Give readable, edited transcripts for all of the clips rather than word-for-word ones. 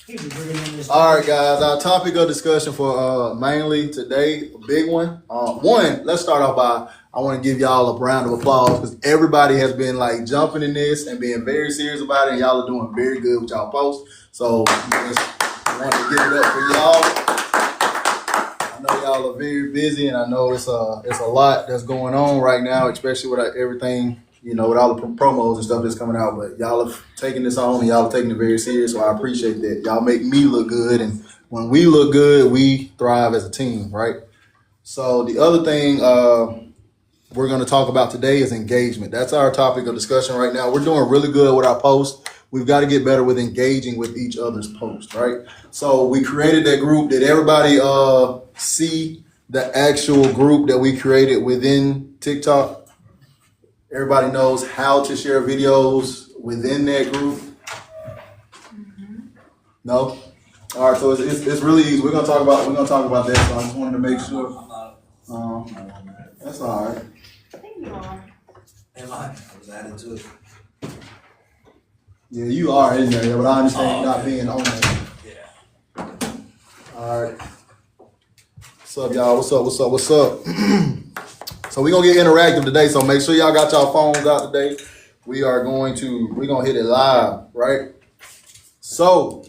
All right, guys. Our topic of discussion for mainly today, a big one. Let's start off by I want to give y'all a round of applause because everybody has been like jumping in this and being very serious about it, and y'all are doing very good with y'all posts. So just want to give it up for y'all. I know y'all are very busy, and I know it's a lot that's going on right now, especially with everything. You know, with all the promos and stuff that's coming out, but y'all have taken this on and y'all are taking it very serious, so I appreciate that. Y'all make me look good, and when we look good, we thrive as a team, right? So the other thing we're going to talk about today is engagement. That's our topic of discussion right now. We're doing really good with our posts. We've got to get better with engaging with each other's posts, right? So we created that group. Did everybody see the actual group that we created within TikTok? Everybody knows how to share videos within that group? No? All right, so it's really easy. We're gonna talk about that. So I just wanted to make sure. That's all right. I think you are. Am I? I was added to it. Yeah, you are in there, but I understand not being on there. Yeah. All right. What's up, y'all? What's up? So we're gonna get interactive today. So make sure y'all got y'all phones out today. We're gonna hit it live, right? So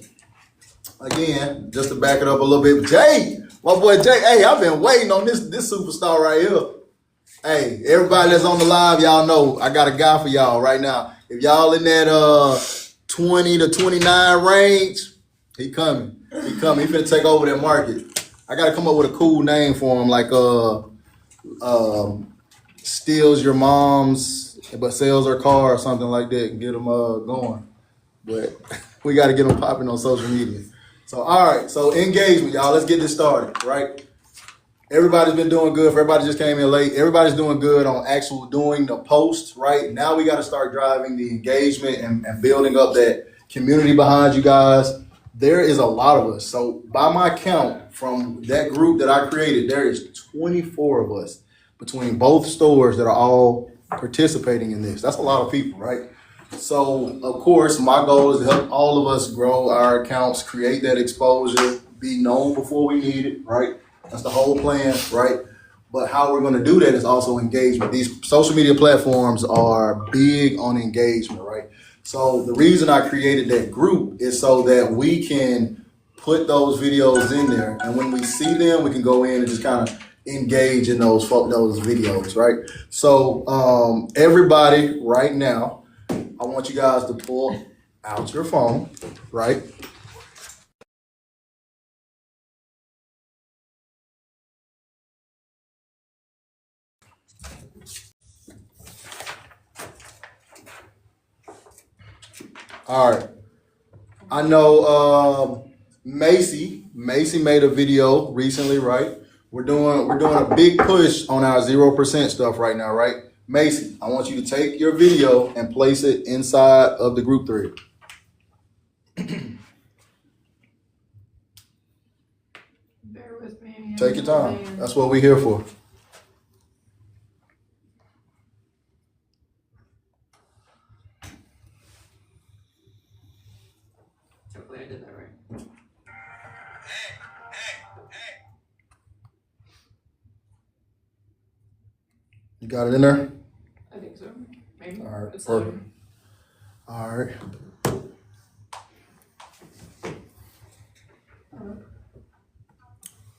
again, just to back it up a little bit, Jay, my boy Jay. Hey, I've been waiting on this superstar right here. Hey, everybody that's on the live, y'all know I got a guy for y'all right now. If y'all in that 20 to 29 range, he coming. He finna take over that market. I gotta come up with a cool name for him, like steals your mom's but sells her car or something like that and get them going. But we got to get them popping on social media. So all right, so engagement, y'all. Let's get this started, right? Everybody's been doing good. For everybody just came in late, everybody's doing good on actual doing the post, right? Now we got to start driving the engagement and building up that community behind you guys. There is a lot of us. So by my count, from that group that I created, there is 24 of us between both stores that are all participating in this. That's a lot of people, right? So of course, my goal is to help all of us grow our accounts, create that exposure, be known before we need it, right? That's the whole plan, right? But how we're going to do that is also engagement. These social media platforms are big on engagement, right? So the reason I created that group is so that we can put those videos in there, and when we see them, we can go in and just kind of engage in those videos, right? So everybody right now, I want you guys to pull out your phone, right? All right. I know Macy made a video recently, right? We're doing a big push on our 0% stuff right now, right? Macy, I want you to take your video and place it inside of the group thread. Bear with me. Take your time. That's what we're here for. Hopefully I did that right. You got it in there? I think so. Maybe. All right, It's perfect. loading. All right.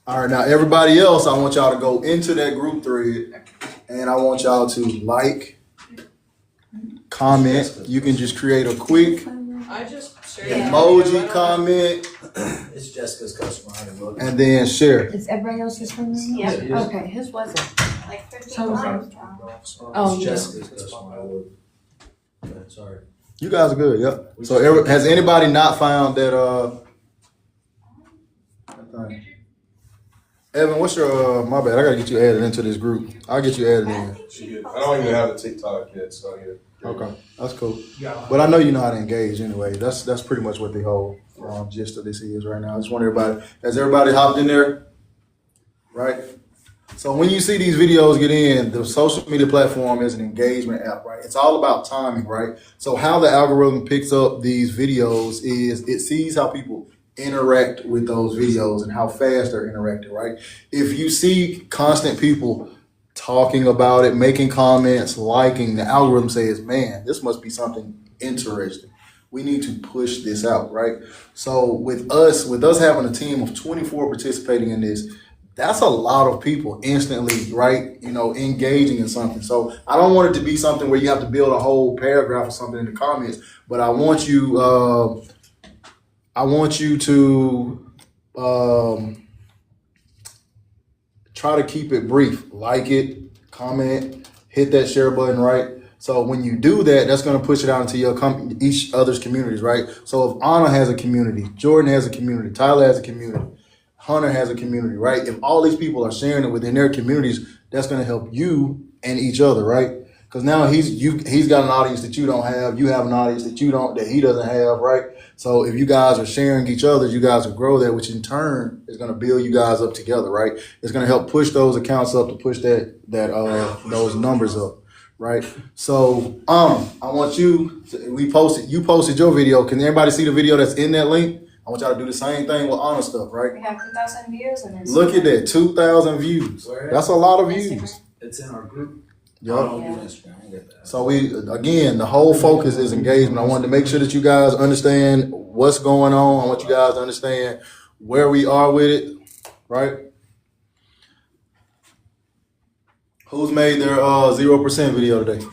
All right, now everybody else, I want y'all to go into that group thread and I want y'all to like, comment. You can just create a quick I just shared emoji comment It's Jessica's customer. and then share. Is everybody else's phone number? Yeah. Okay, his wasn't. like 15 So was times. Oh, It's yeah. Jessica's customer. Okay, sorry. You guys are good, yep. So has anybody not found that thing? Evan, what's your my bad, I gotta get you added into this group. I'll get you added in. I don't even have a TikTok yet, so yeah. Okay, that's cool. But I know you know how to engage anyway. That's pretty much what the whole gist of this is right now. I just want everybody, has everybody hopped in there? Right? So when you see these videos get in, the social media platform is an engagement app, right? It's all about timing, right? So how the algorithm picks up these videos is it sees how people interact with those videos and how fast they're interacting, right? If you see constant people talking about it, making comments, liking, the algorithm says, man, this must be something interesting. We need to push this out, right? So with us having a team of 24 participating in this, that's a lot of people instantly, right? Engaging in something. So I don't want it to be something where you have to build a whole paragraph or something in the comments, but I want you to try to keep it brief. Like it, comment, hit that share button, right? So when you do that, that's going to push it out into each other's communities, right? So if Anna has a community, Jordan has a community, Tyler has a community, Hunter has a community, right? If all these people are sharing it within their communities, that's going to help you and each other, right? Because now he's got an audience that you don't have. You have an audience that he doesn't have, right? So if you guys are sharing each other, you guys will grow that, which in turn is going to build you guys up together, right? It's going to help push those accounts up to push those numbers up, right? So I want you posted your video. Can everybody see the video that's in that link? I want y'all to do the same thing with Anna stuff, right? We have 2,000 views on Instagram. Look at that, 2,000 views. That's a lot of views. Instagram. It's in our group. Yup. I don't use Instagram. I don't get that. So the whole focus is engagement. I wanted to make sure that you guys understand what's going on. I want you guys to understand where we are with it, right? Who's made their 0% video today?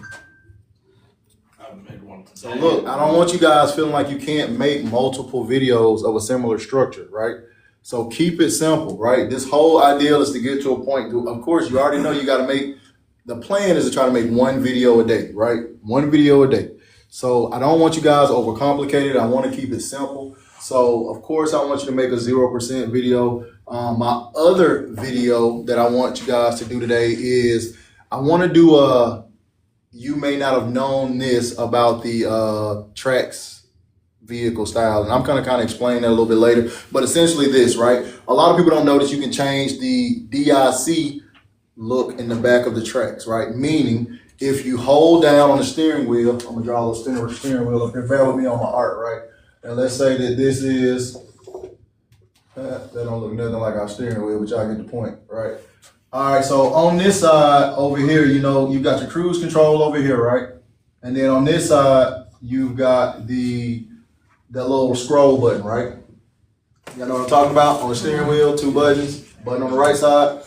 So look, I don't want you guys feeling like you can't make multiple videos of a similar structure, right? So keep it simple, right? This whole idea is to get to a point. Of course, you already know you got to make. The plan is to try to make one video a day, right? One video a day. So I don't want you guys to overcomplicate it. I want to keep it simple. So of course I want you to make a 0% video. My other video that I want you guys to do today is I want to do you may not have known this about the Trax vehicle style. And I'm going to kind of explain that a little bit later. But essentially this, right? A lot of people don't know that you can change the DIC look in the back of the Trax, right? Meaning, if you hold down on the steering wheel, I'm gonna draw a little steering wheel up here. Bear with me on my art, right? And let's say that this is, that don't look nothing like our steering wheel, but y'all get the point, right? All right, so on this side over here, you've got your cruise control over here, right? And then on this side, you've got that little scroll button, right? Y'all know what I'm talking about? On the steering wheel, 2 buttons, button on the right side.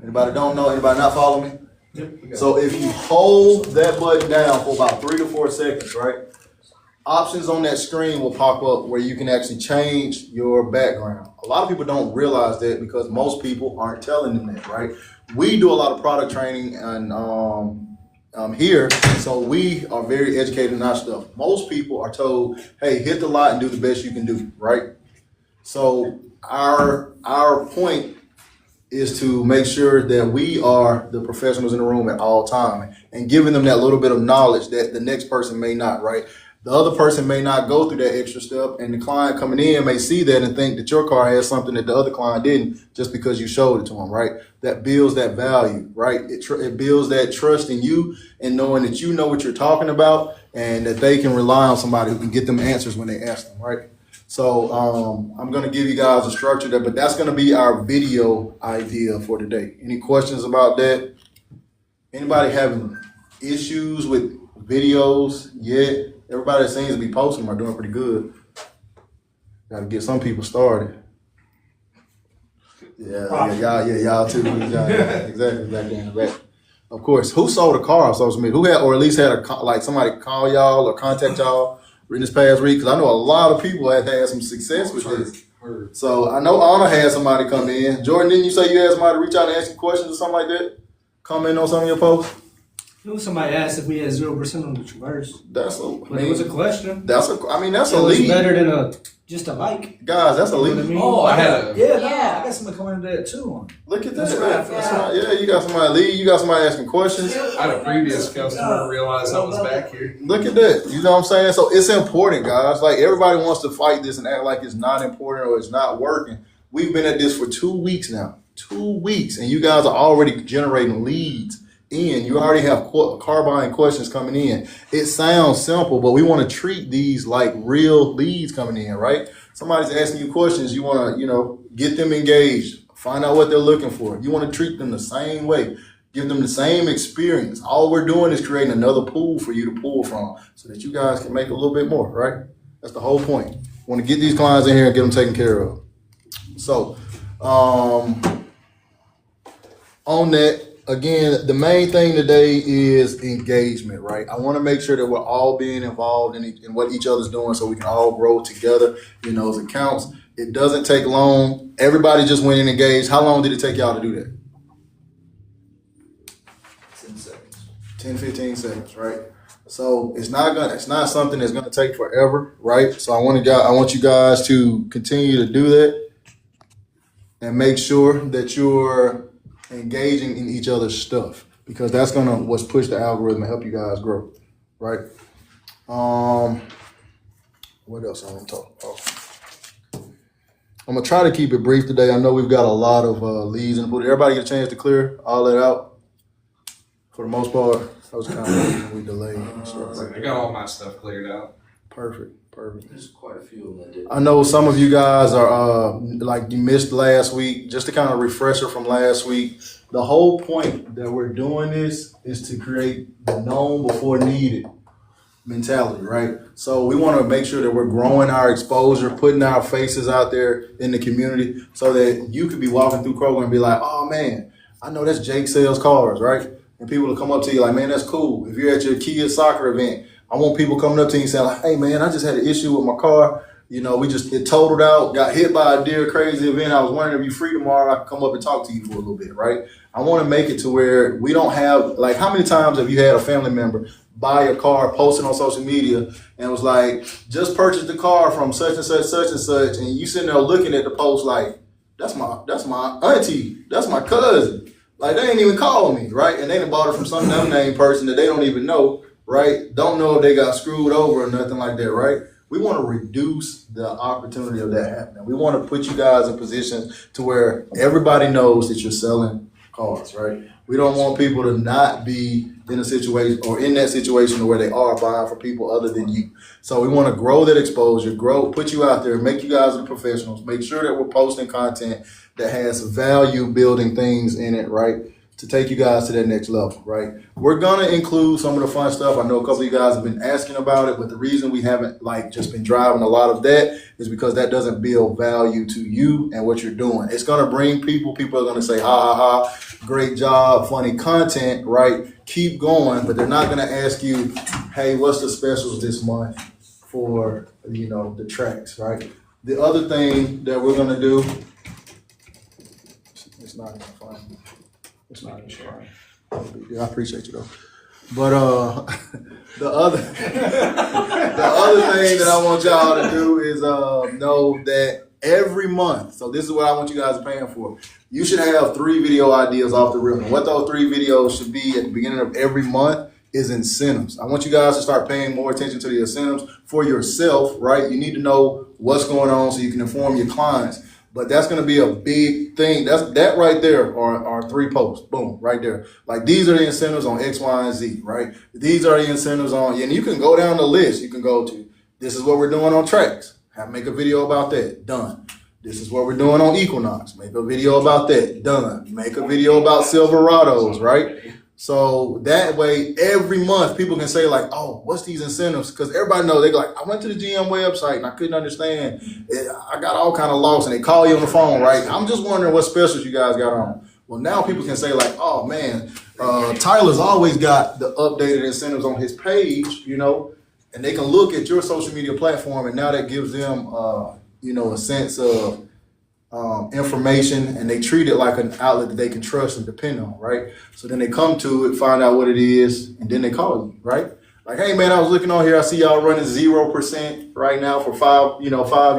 Anybody don't know? Anybody not follow me? Yep. So if you hold that button down for about 3 to 4 seconds, right? Options on that screen will pop up where you can actually change your background. A lot of people don't realize that because most people aren't telling them that, right? We do a lot of product training and here, so we are very educated in our stuff. Most people are told, hey, hit the lot and do the best you can do, right? So our point is to make sure that we are the professionals in the room at all time and giving them that little bit of knowledge that the next person may not, right? The other person may not go through that extra step, and the client coming in may see that and think that your car has something that the other client didn't just because you showed it to them, right? That builds that value, right? It builds that trust in you and knowing that you know what you're talking about and that they can rely on somebody who can get them answers when they ask them, right? So I'm going to give you guys a structure there, but that's going to be our video idea for today. Any questions about that? Anybody having issues with videos yet? Everybody that seems to be posting them are doing pretty good. Got to get some people started. Y'all too. Exactly, back there in the back. Of course, who sold a car on social media? Who had, or at least had somebody call y'all or contact y'all in this past week? Because I know a lot of people have had some success with this. So I know Anna had somebody come in. Jordan, didn't you say you had somebody reach out and ask you questions or something like that? Comment on some of your posts? Somebody asked if we had 0% on the Traverse. But it was a question. That's a It was lead. better than just a like. Guys, that's a You know lead. what I mean? Oh, I had Yeah. I got somebody coming into that too. Look at that. That's right. That's right. Yeah, you got somebody lead. You got somebody asking questions. I had a previous customer realize I was back here. Look at that. You know what I'm saying? So it's important, guys. Like everybody wants to fight this and act like it's not important or it's not working. We've been at this for 2 weeks now. 2 weeks. And you guys are already generating leads in. You already have car buying questions coming in. It sounds simple, but we want to treat these like real leads coming in, right? Somebody's asking you questions. You want to, get them engaged, find out what they're looking for. You want to treat them the same way, give them the same experience. All we're doing is creating another pool for you to pull from so that you guys can make a little bit more, right? That's the whole point. Want to get these clients in here and get them taken care of. So, on that, again, the main thing today is engagement, right? I want to make sure that we're all being involved in what each other's doing so we can all grow together in those accounts. It doesn't take long. Everybody just went and engaged. How long did it take y'all to do that? 10 seconds. 10, 15 seconds, right? So it's not something that's gonna take forever, right? So I want you guys to continue to do that and make sure that you're engaging in each other's stuff, because that's what's push the algorithm and help you guys grow, right? What else I want to talk about? I'm gonna try to keep it brief today. I know we've got a lot of leads and put everybody get a chance to clear all that out. For the most part, that was kind of we delayed. I got all my stuff cleared out. Perfect. There's quite a few of them that did. I know some of you guys are like you missed last week. Just to kind of refresher from last week, the whole point that we're doing this is to create the known before needed mentality, right? So we want to make sure that we're growing our exposure, putting our faces out there in the community so that you could be walking through Kroger and be like, oh man, I know that's Jake sells cars, right? And people will come up to you like, man, that's cool. If you're at your kids' soccer event, I want people coming up to you and saying like, hey man, I just had an issue with my car. It totaled out, got hit by a deer, crazy event. I was wondering if you're free tomorrow, I can come up and talk to you for a little bit, right? I want to make it to where we don't have, like, how many times have you had a family member buy a car, post it on social media, and it was like, just purchased the car from such and such, and you sitting there looking at the post like, that's my auntie, that's my cousin. Like, they ain't even called me, right? And they done bought it from some unnamed person that they don't even know, right? Don't know if they got screwed over or nothing like that, right? We want to reduce the opportunity of that happening. We want to put you guys in positions to where everybody knows that you're selling cars, right? We don't want people to not be in a situation or in that situation where they are buying for people other than you. So we want to grow that exposure, put you out there, make you guys the professionals, make sure that we're posting content that has value building things in it, right? To take you guys to that next level, right? We're gonna include some of the fun stuff. I know a couple of you guys have been asking about it, but the reason we haven't just been driving a lot of that is because that doesn't build value to you and what you're doing. It's gonna bring people are gonna say, ha, ha, ha, great job, funny content, right? Keep going, but they're not gonna ask you, hey, what's the specials this month for, the tracks, right? The other thing that we're gonna do, it's not even fun. It's not even fun. Yeah, I appreciate you though. But the other thing that I want y'all to do is know that every month, so this is what I want you guys paying for. You should have 3 video ideas off the rip. And what those 3 videos should be at the beginning of every month is incentives. I want you guys to start paying more attention to the incentives for yourself, right? You need to know what's going on so you can inform your clients. But that's going to be a big thing. That right there are 3 posts. Boom, right there. Like, these are the incentives on X, Y, and Z, right? These are the incentives on, and you can go down the list. You can go to, this is what we're doing on tracks. Make a video about that. Done. This is what we're doing on Equinox. Make a video about that. Done. Make a video about Silverados, right? So that way, every month, people can say like, oh, what's these incentives? Because everybody knows, they go like, I went to the GM website and I couldn't understand. I got all kind of lost, and they call you on the phone, right? I'm just wondering what specials you guys got on. Well, now people can say like, oh man, Tyler's always got the updated incentives on his page, and they can look at your social media platform, and now that gives them, a sense of information, and they treat it like an outlet that they can trust and depend on, right? So then they come to it, find out what it is, and then they call you, right? Like, hey man, I was looking on here, I see y'all running 0% right now for 5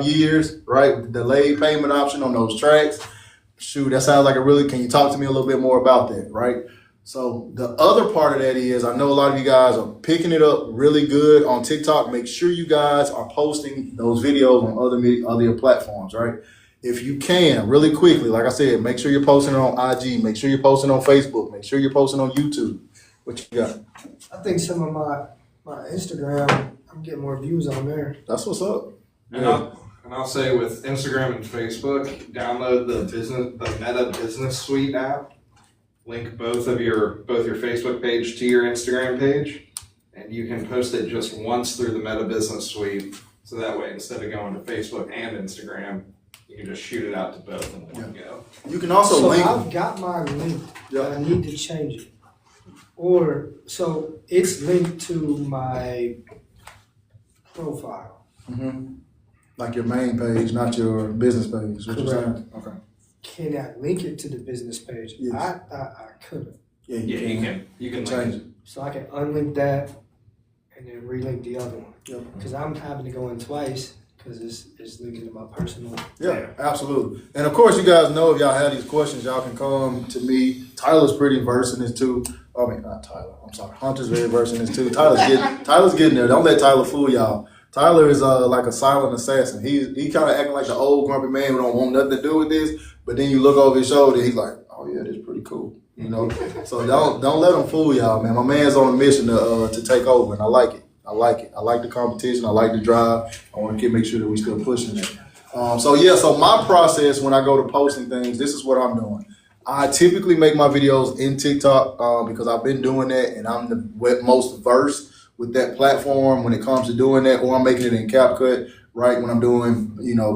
years, right? With the delayed payment option on those tracks. Shoot, that sounds like can you talk to me a little bit more about that, right? So the other part of that is, I know a lot of you guys are picking it up really good on TikTok. Make sure you guys are posting those videos on other platforms, right? if you can, really quickly, like I said, make sure you're posting on IG, make sure you're posting on Facebook, make sure you're posting on YouTube. What you got? I think some of my Instagram, I'm getting more views on there. That's what's up. And I'll say with Instagram and Facebook, download the Meta Business Suite app. Link both your Facebook page to your Instagram page, and you can post it just once through the Meta Business Suite. So that way, instead of going to Facebook and Instagram, you can just shoot it out to both in one go. You can also So link. I've got mine linked, but Yeah. I need to change it. So it's linked to my profile. Mhm. Like your main page, not your business page. What you Correct. saying? Okay. Can I link it to the business page? Yes. I couldn't. Yeah, Yeah, you can change link it. So I can unlink that and then relink the other one. Yep. Because I'm having to go in twice because it's linking to my personal. Yeah, absolutely. And of course, you guys know if y'all have these questions, y'all can come to me. Tyler's pretty versed in this too. I mean, not Tyler. I'm sorry. Hunter's very versed in this too. Tyler's getting there. Don't let Tyler fool y'all. Tyler is like a silent assassin. He kind of acting like the old grumpy man who don't want nothing to do with this. But then you look over his shoulder, he's like, "Oh yeah, this is pretty cool." You know. So don't let him fool y'all, man. My man's on a mission to take over, and I like it. I like the competition. I like the drive. I want to make sure that we still pushing it. So my process when I go to posting things, this is what I'm doing. I typically make my videos in TikTok because I've been doing that, and I'm the most versed with that platform when it comes to doing that, or I'm making it in CapCut, right, when I'm doing,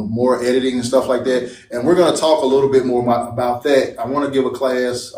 more editing and stuff like that. And we're going to talk a little bit more about that. I want to give a class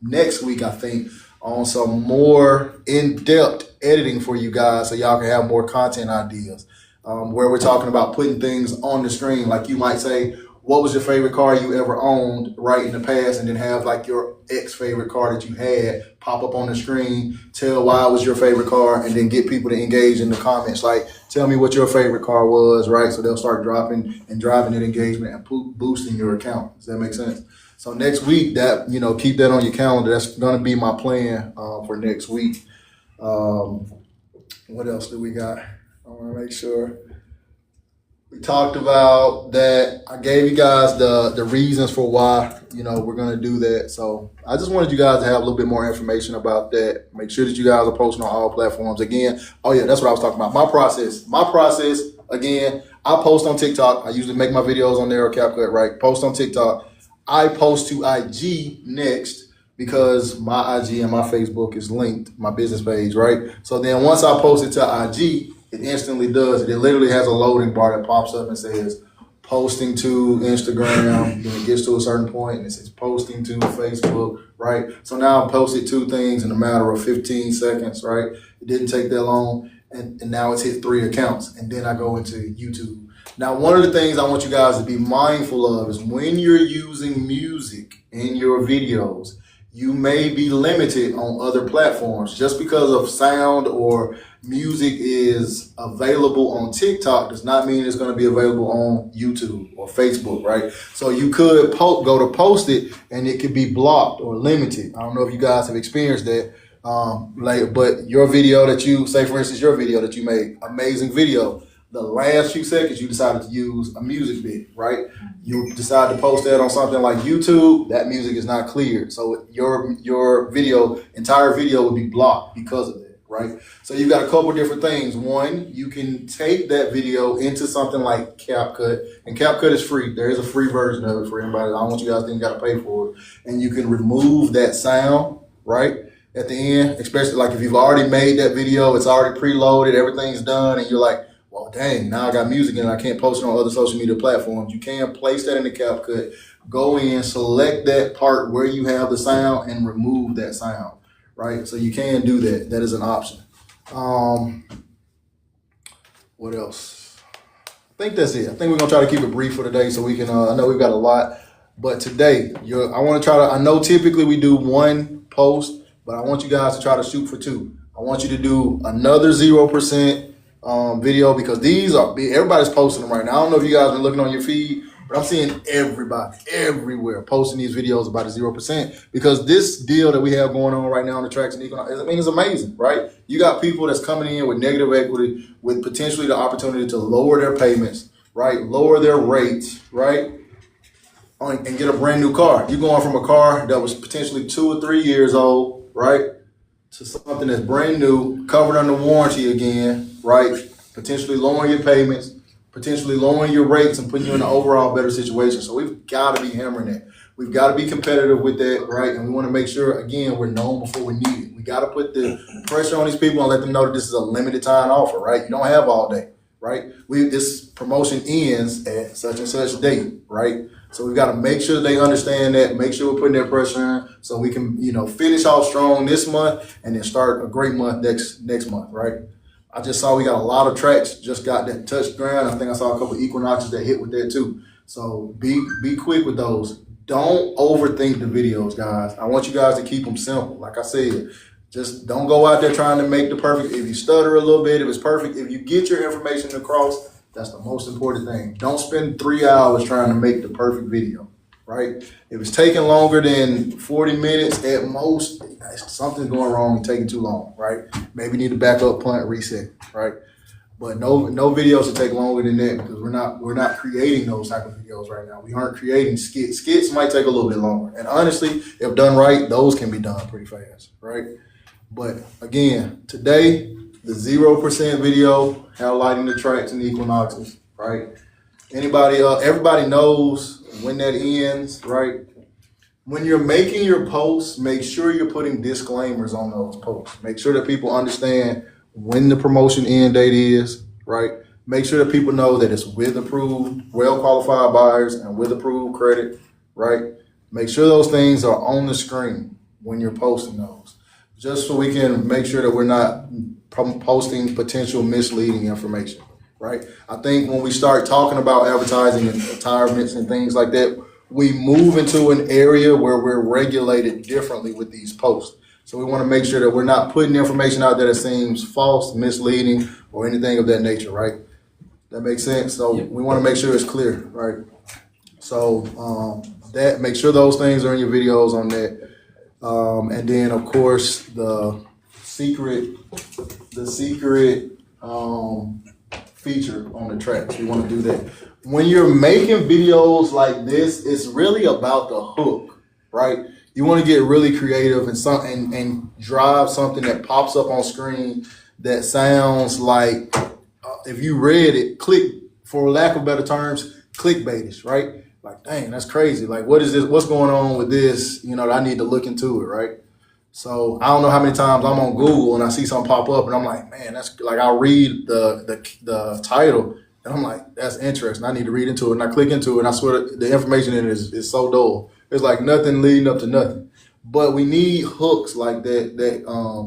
next week, I think, on some more in-depth editing for you guys so y'all can have more content ideas, where we're talking about putting things on the screen. Like you might say, what was your favorite car you ever owned, right, in the past, and then have like your ex-favorite car that you had pop up on the screen, tell why it was your favorite car, and then get people to engage in the comments. Like, tell me what your favorite car was, right? So they'll start dropping and driving that engagement and boosting your account. Does that make sense? So next week, keep that on your calendar. That's going to be my plan for next week. What else do we got? I want to make sure. We talked about that. I gave you guys the reasons for why, we're going to do that. So I just wanted you guys to have a little bit more information about that. Make sure that you guys are posting on all platforms. Again, that's what I was talking about. My process, again, I post on TikTok. I usually make my videos on there or CapCut, right? Post on TikTok. I post to IG next because my IG and my Facebook is linked, my business page, right? So then once I post it to IG, it instantly does it. It literally has a loading bar that pops up and says posting to Instagram. Then it gets to a certain point and it says posting to Facebook, right? So now I posted 2 things in a matter of 15 seconds, right? It didn't take that long. And now it's hit 3 accounts. And then I go into YouTube. Now, one of the things I want you guys to be mindful of is when you're using music in your videos, you may be limited on other platforms. Just because of sound or music is available on TikTok does not mean it's going to be available on YouTube or Facebook, right? So you could go to post it and it could be blocked or limited. I don't know if you guys have experienced that. But your video that you, say for instance, your video that you made, amazing video. The last few seconds you decided to use a music bit, right? You decide to post that on something like YouTube, that music is not cleared. So your entire video would be blocked because of that, right? So you've got a couple different things. One, you can take that video into something like CapCut, and CapCut is free. There is a free version of it for anybody. I don't want you guys to think you got to pay for it. And you can remove that sound, right? At the end, especially like if you've already made that video, it's already preloaded, everything's done, and you're like, well, dang, now I got music and I can't post it on other social media platforms. You can place that in the CapCut, go in, select that part where you have the sound and remove that sound, right? So you can do that. That is an option. What else? I think that's it. I think we're going to try to keep it brief for today so we can, I know we've got a lot, but today, I want to I know typically we do 1 post, but I want you guys to try to shoot for 2. I want you to do another 0% video because everybody's posting them right now. I don't know if you guys have been looking on your feed, but I'm seeing everybody everywhere posting these videos about a 0% because this deal that we have going on right now on the tracks and it's amazing, right? You got people that's coming in with negative equity with potentially the opportunity to lower their payments, right? Lower their rates, right? and get a brand new car. You're going from a car that was potentially 2 or 3 years old, right, to something that's brand new, covered under warranty again, right? Potentially lowering your payments, potentially lowering your rates and putting you in an overall better situation. So we've got to be hammering that. We've got to be competitive with that, right? And we want to make sure, again, we're known before we need it. We got to put the pressure on these people and let them know that this is a limited time offer, right? You don't have all day, right? This promotion ends at such and such date, right? So we've got to make sure they understand that, make sure we're putting that pressure in so we can, finish off strong this month and then start a great month next month, right? I just saw we got a lot of tracks just got that touched ground. I think I saw a couple of equinoxes that hit with that too. So be quick with those. Don't overthink the videos, guys. I want you guys to keep them simple. Like I said, just don't go out there trying to make the perfect. If you stutter a little bit, if it's perfect, if you get your information across, that's the most important thing. Don't spend 3 hours trying to make the perfect video, right? If it's taking longer than 40 minutes at most, something's going wrong and taking too long, right? Maybe you need to back up, punt, reset, right? But no videos should take longer than that because we're not creating those type of videos right now. We aren't creating skits. Skits might take a little bit longer. And honestly, if done right, those can be done pretty fast, right? But again, today, the 0% video, highlighting the tracks and the equinoxes, right? Everybody knows when that ends, right? When you're making your posts, make sure you're putting disclaimers on those posts. Make sure that people understand when the promotion end date is, right? Make sure that people know that it's with approved, well-qualified buyers and with approved credit, right? Make sure those things are on the screen when you're posting those, just so we can make sure that we're not posting potential misleading information, right? I think when we start talking about advertising and retirements and things like that, we move into an area where we're regulated differently with these posts. So we want to make sure that we're not putting information out there that seems false, misleading, or anything of that nature, right? That makes sense? So we want to make sure it's clear, right? So make sure those things are in your videos on that. And then of course the secret feature on the tracks. We want to do that. When you're making videos like this, it's really about the hook, right? You want to get really creative and drive something that pops up on screen that sounds like, if you read it, for lack of better terms, clickbaitish, right? Like, dang, that's crazy. Like, what is this? What's going on with this? I need to look into it, right? So I don't know how many times I'm on Google and I see something pop up and I'm like, man, that's like, I'll read the title and I'm like, that's interesting. I need to read into it. And I click into it and I swear the information in it is so dull. It's like nothing leading up to nothing. But we need hooks like that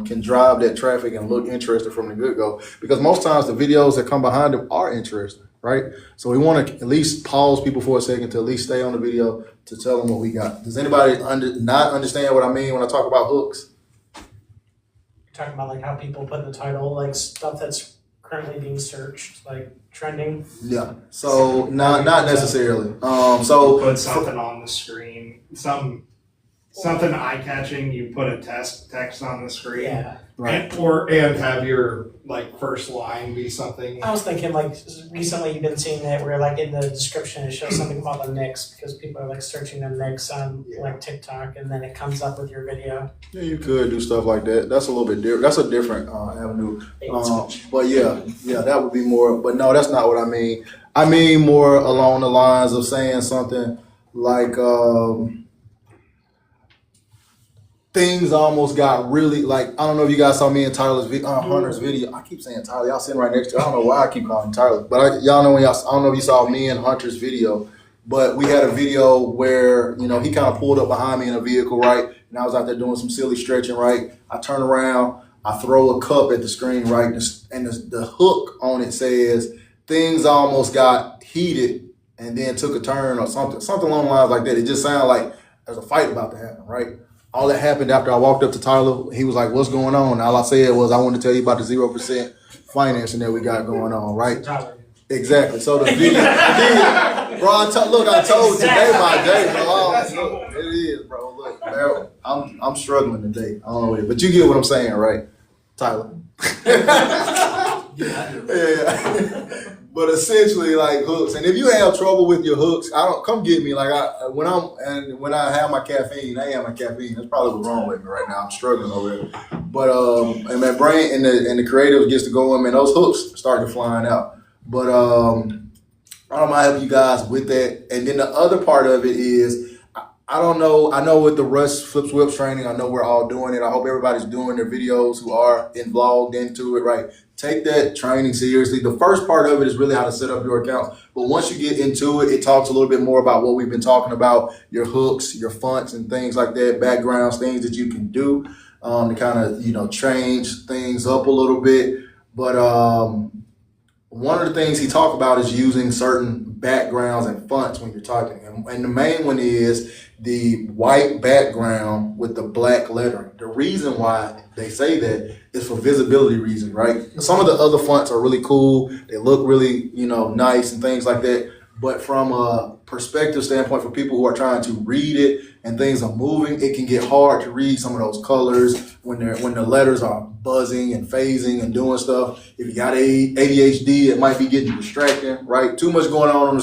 can drive that traffic and look interesting from the get-go, because most times the videos that come behind them are interesting, right? So we want to at least pause people for a second to at least stay on the video to tell them what we got. Does anybody not understand what I mean when I talk about hooks? You're talking about like how people put in the title, like stuff that's currently being searched, like trending. Yeah. So not necessarily. Put something on the screen, something eye-catching. You put a text on the screen, Yeah. Right. and have your first line be something. I was thinking recently you've been seeing that where like in the description it shows something about the Knicks because people are searching the Knicks on TikTok and then it comes up with your video. Yeah, you could do stuff like that. That's a little bit different. That's a different avenue. But yeah, that would be more. But no, that's not what I mean. I mean more along the lines of saying something like things almost got really I don't know if you guys saw me and Tyler's Hunter's video. I keep saying Tyler. Y'all sitting right next to. I don't know why I keep calling him Tyler, but y'all know I don't know if you saw me and Hunter's video. But we had a video where he kind of pulled up behind me in a vehicle, right? And I was out there doing some silly stretching, right? I turn around, I throw a cup at the screen, right? And the hook on it says things almost got heated and then took a turn or something along the lines like that. It just sounded like there's a fight about to happen, right? All that happened after I walked up to Tyler. He was like, what's going on? And all I said was, I want to tell you about the 0% financing that we got going on, right? Tyler. Exactly. So the video, bro, I told today my day, bro. Look, it is, bro. Look, bro, I'm struggling today. I don't know, but you get what I'm saying, right, Tyler? Yeah. But essentially, like hooks. And if you have trouble with your hooks, I don't come get me. Like when I have my caffeine, I have my caffeine. That's probably what's wrong with me right now. I'm struggling over it. But and my brain and the creative gets to go in, man. Those hooks start to flying out. But I don't mind helping you guys with that. And then the other part of it is, I don't know. I know with the Rush Flips Whips training, I know we're all doing it. I hope everybody's doing their videos who are involved into it, right? Take that training seriously. The first part of it is really how to set up your accounts. But once you get into it, it talks a little bit more about what we've been talking about, your hooks, your fonts and things like that, backgrounds, things that you can do to kind of, change things up a little bit. But one of the things he talked about is using certain backgrounds and fonts when you're typing. And the main one is the white background with the black lettering. The reason why they say that is for visibility reasons, right? Some of the other fonts are really cool. They look really, nice and things like that. But from a perspective standpoint, for people who are trying to read it and things are moving, it can get hard to read some of those colors when the letters are buzzing and phasing and doing stuff. If you got ADHD, it might be getting distracting, right? Too much going on the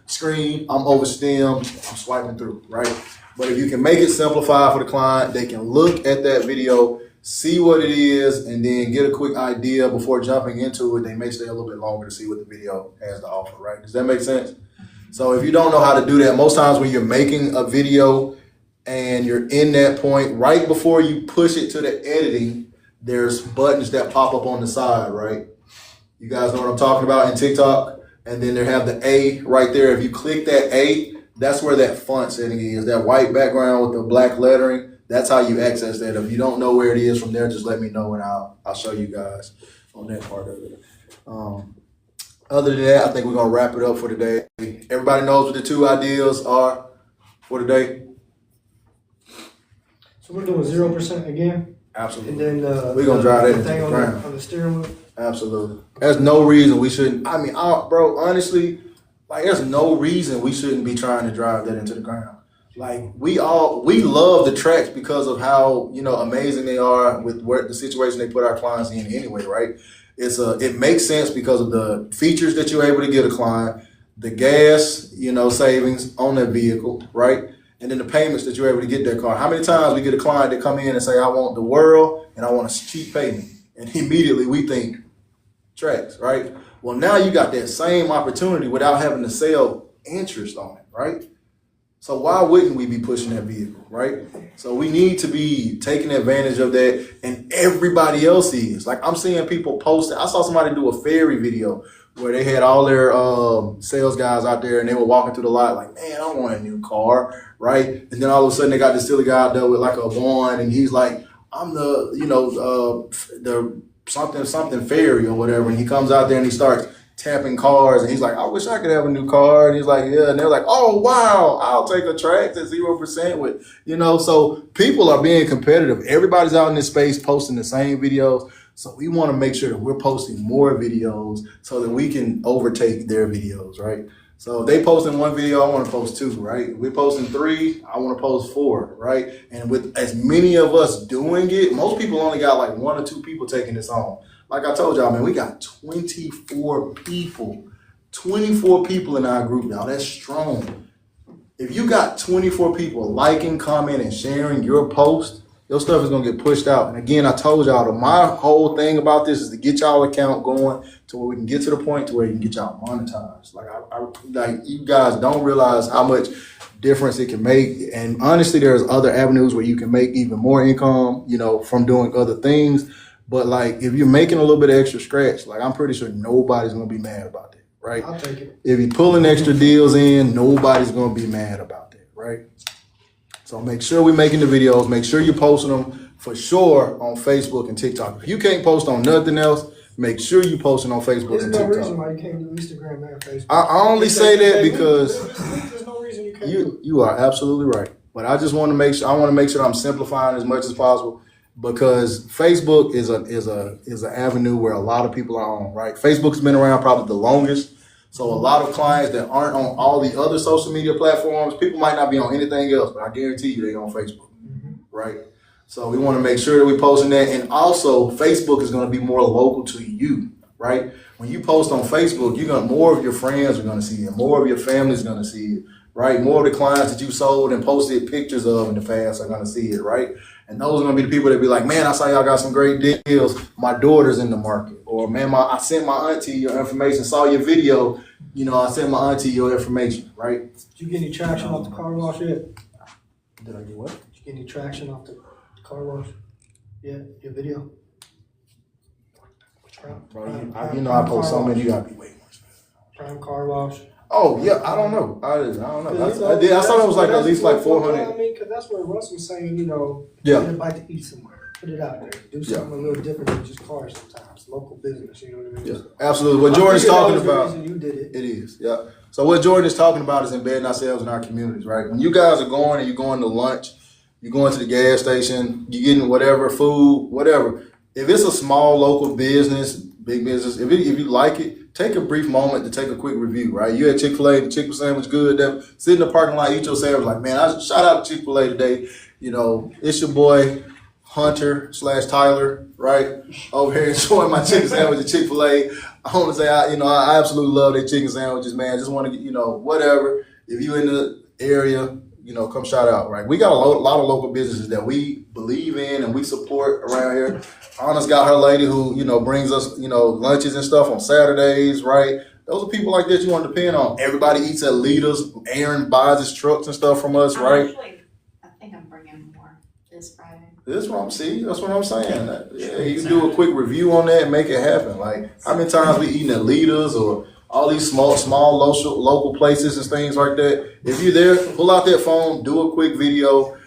screen. I'm overstimmed. I'm swiping through, right? But if you can make it simplified for the client, they can look at that video, see what it is, and then get a quick idea before jumping into it. They may stay a little bit longer to see what the video has to offer, right? Does that make sense? So if you don't know how to do that, most times when you're making a video and you're in that point, right before you push it to the editing, there's buttons that pop up on the side, right? You guys know what I'm talking about in TikTok? And then they have the A right there. If you click that A, that's where that font setting is, that white background with the black lettering. That's how you access that. If you don't know where it is from there, just let me know and I'll show you guys on that part of it. Other than that, I think we're gonna wrap it up for today. Everybody knows what the two ideas are for today? So we're doing 0% again, Absolutely. and then We're gonna drive that into thing the on ground. on the steering wheel. Absolutely. There's no reason we shouldn't. Bro, honestly, there's no reason we shouldn't be trying to drive that into the ground. Like we love the tracks because of how amazing they are with the situation they put our clients in anyway, right? It makes sense because of the features that you're able to get a client, the gas savings on that vehicle, right? And then the payments that you're able to get that car. How many times we get a client that come in and say, I want the world and I want a cheap payment, and immediately we think tracks, right? Well, now you got that same opportunity without having to sell interest on it, right? So why wouldn't we be pushing that vehicle, right? So we need to be taking advantage of that, and everybody else is. Like I'm seeing people posting. I saw somebody do a ferry video where they had all their sales guys out there and they were walking through the lot like, man, I want a new car, right? And then all of a sudden they got this silly guy out there with like a wand and he's like, I'm the something ferry or whatever. And he comes out there and he starts tapping cars and he's like, I wish I could have a new car. And he's like, yeah. And they're like, oh, wow, I'll take a track at 0% with, so people are being competitive. Everybody's out in this space posting the same videos. So we want to make sure that we're posting more videos so that we can overtake their videos, right? So if they posting one video, I want to post two, right? If we're posting 3, I want to post 4, right? And with as many of us doing it, most people only got like 1 or 2 people taking this on. Like I told y'all, man, we got 24 people. 24 people in our group, y'all. That's strong. If you got 24 people liking, commenting, sharing your post, your stuff is going to get pushed out. And again, I told y'all that my whole thing about this is to get y'all account going to where we can get to the point to where you can get y'all monetized. Like you guys don't realize how much difference it can make. And honestly, there's other avenues where you can make even more income, from doing other things. But like, if you're making a little bit of extra scratch, like I'm pretty sure nobody's going to be mad about that, right? I'll take it. If you're pulling extra deals in, nobody's going to be mad about that, right? So make sure we're making the videos. Make sure you're posting them for sure on Facebook and TikTok. If you can't post on nothing else, make sure you're posting on Facebook There's and no TikTok. reason why you can't do Instagram and Facebook. I only say that because There's no reason you can't do you are absolutely right. But I just want to make sure that I'm simplifying as much as possible because Facebook is an avenue where a lot of people are on, right? Facebook's been around probably the longest. So a lot of clients that aren't on all the other social media platforms, people might not be on anything else, but I guarantee you they're on Facebook, right? So we want to make sure that we're posting that. And also Facebook is going to be more local to you, right? when you post on Facebook, more of your friends are gonna see it, more of your family's gonna see it, right? More of the clients that you sold and posted pictures of in the past are gonna see it, right? And those are gonna be the people that be like, man, I saw y'all got some great deals. My daughter's in the market, or man, I sent my auntie your information, saw your video. I sent my auntie your information, right? Did you get any traction off the car wash yet? Did I get what? Did you get any traction off the car wash? Yeah, your video? Bro, I post so many, you gotta be waiting. Prime car wash. Oh yeah, I don't know. I don't know. I saw it was like at least like 400. I mean, because that's what Russ was saying. Yeah. Get a bite to eat somewhere. Put it out there. Do something a little different than just cars sometimes. Local business. You know what I mean? Yeah, absolutely. What Jordan's talking about. You did it. It is, yeah. So what Jordan is talking about is embedding ourselves in our communities, right? When you guys are going and you're going to lunch, you're going to the gas station, you're getting whatever food, whatever. If it's a small local business, big business, if you like it, take a brief moment to take a quick review, right? You had Chick-fil-A, the Chick-fil-A sandwich good. Then sit in the parking lot, eat your sandwich. Like, man, I shout out to Chick-fil-A today. It's your boy Hunter/Tyler, right? Over here enjoying my chicken sandwich at Chick-fil-A. I want to say, I absolutely love their chicken sandwiches, man. Just want to get, whatever. If you in the area, come shout out, right? We got a lot of local businesses that we believe in and we support around here. Anna's got her lady who, brings us, lunches and stuff on Saturdays, right? Those are people like that you want to depend on. Everybody eats at Leaders. Aaron buys his trucks and stuff from us, right? Actually, I think I'm bringing more this Friday. That's what I'm saying. Yeah, you can do a quick review on that and make it happen. Like, how many times we eating at Leaders or all these small local places and things like that. If you're there, pull out that phone, do a quick video,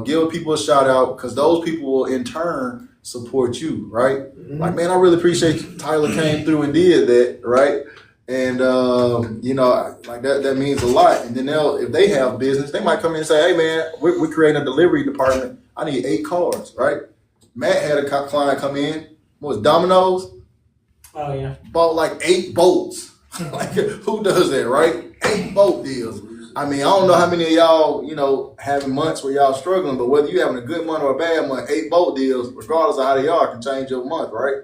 give people a shout out, because those people will in turn support you, right? Mm-hmm. Like, man, I really appreciate Tyler came through and did that, right? And like that means a lot. And then if they have business, they might come in and say, hey man, we're creating a delivery department. I need 8 cars, right? Matt had a client come in, what was Domino's? Oh yeah. Bought like 8 boats. Like, who does that, right? 8 boat deals. I mean, I don't know how many of y'all, having months where y'all struggling, but whether you having a good month or a bad month, 8 boat deals, regardless of how they are, can change your month, right?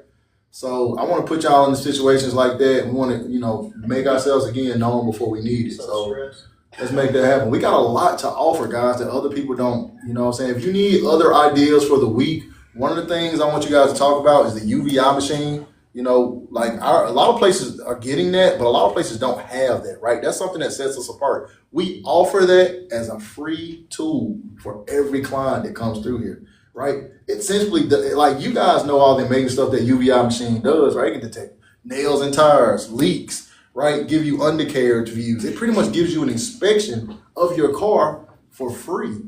So I want to put y'all in situations like that. We want to, make ourselves again known before we need it. So let's make that happen. We got a lot to offer, guys, that other people don't. You know what I'm saying? If you need other ideas for the week, one of the things I want you guys to talk about is the UVI machine. A lot of places are getting that, but a lot of places don't have that, right? That's something that sets us apart. We offer that as a free tool for every client that comes through here, right? It's simply, like, you guys know all the amazing stuff that UVI machine does, right? It can detect nails and tires, leaks, right? Give you undercarriage views. It pretty much gives you an inspection of your car for free,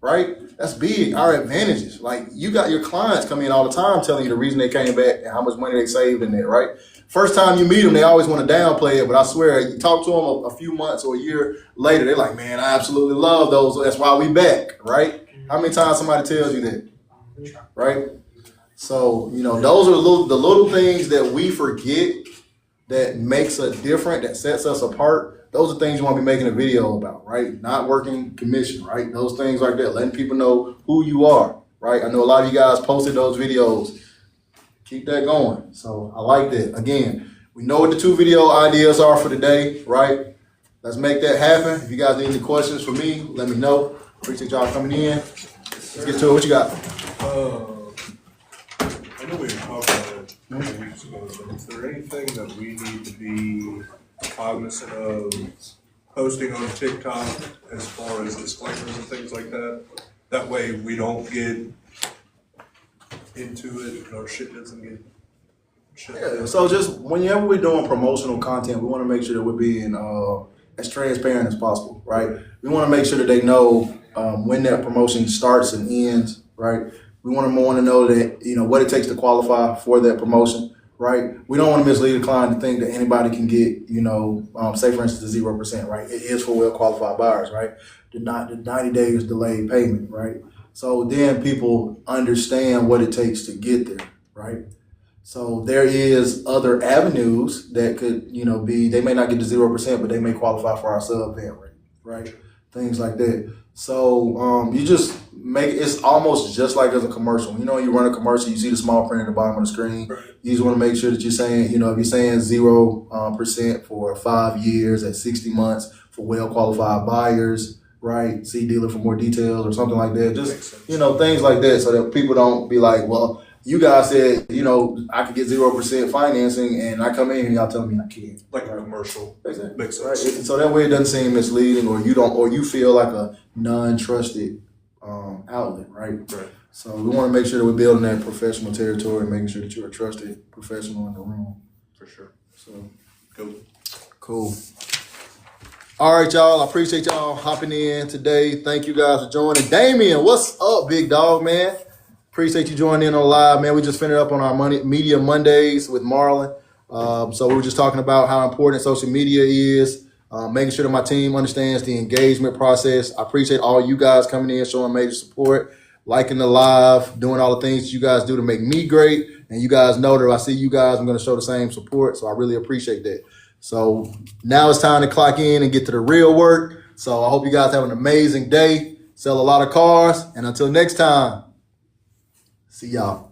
right? That's big. Our advantages. Like, you got your clients come in all the time telling you the reason they came back and how much money they saved in there, right? First time you meet them, they always want to downplay it, but I swear, you talk to them a few months or a year later, they're like, man, I absolutely love those. That's why we back, right? How many times somebody tells you that, right? So, those are the little things that we forget that makes us different, that sets us apart. Those are things you want to be making a video about, right? Not working commission, right? Those things like that, letting people know who you are, right? I know a lot of you guys posted those videos. Keep that going. So I like that. Again, we know what the 2 video ideas are for today, right? Let's make that happen. If you guys need any questions for me, let me know. Appreciate y'all coming in. Let's get to it. What you got? I know we were talking about it a couple weeks ago, but is there anything that we need to be cognizant of posting on TikTok as far as disclaimers and things like that? That way we don't get into it and our shit doesn't get shut down. So just whenever we're doing promotional content, we want to make sure that we're being as transparent as possible, right? We want to make sure that they know when that promotion starts and ends, right? We want to know that, what it takes to qualify for that promotion, right? We don't want to mislead a client to think that anybody can get, say for instance, the 0%, right? It is for well-qualified buyers, right? The 90 days delayed payment, right? So then people understand what it takes to get there, right? So there is other avenues that could, be, they may not get the 0%, but they may qualify for our sub payment rate, right? Things like that. So you just make it's almost just like as a commercial. You know, you run a commercial, you see the small print at the bottom of the screen. Right. You just want to make sure that you're saying, you know, if you're saying 0% for 5 years at 60 months for well qualified buyers, right? See dealer for more details or something like that. Makes Just, sense. you know, things like that so that people don't be like, well, you guys said, you know, I could get 0% financing and I come in here and y'all tell me I can't. Like a commercial. Exactly. Makes Right. sense. So that way it doesn't seem misleading or you feel like a non-trusted outlet, right? Right. So we want to make sure that we're building that professional territory and making sure that you're a trusted professional in the room. For sure. So Cool. All right, y'all. I appreciate y'all hopping in today. Thank you guys for joining. Damien, what's up, big dog, man? Appreciate you joining in on live, man. We just finished up on our Media Mondays with Marlon. So we were just talking about how important social media is, making sure that my team understands the engagement process. I appreciate all you guys coming in, showing major support, liking the live, doing all the things you guys do to make me great. And you guys know that if I see you guys, I'm going to show the same support. So I really appreciate that. So now it's time to clock in and get to the real work. So I hope you guys have an amazing day. Sell a lot of cars. And until next time, see y'all.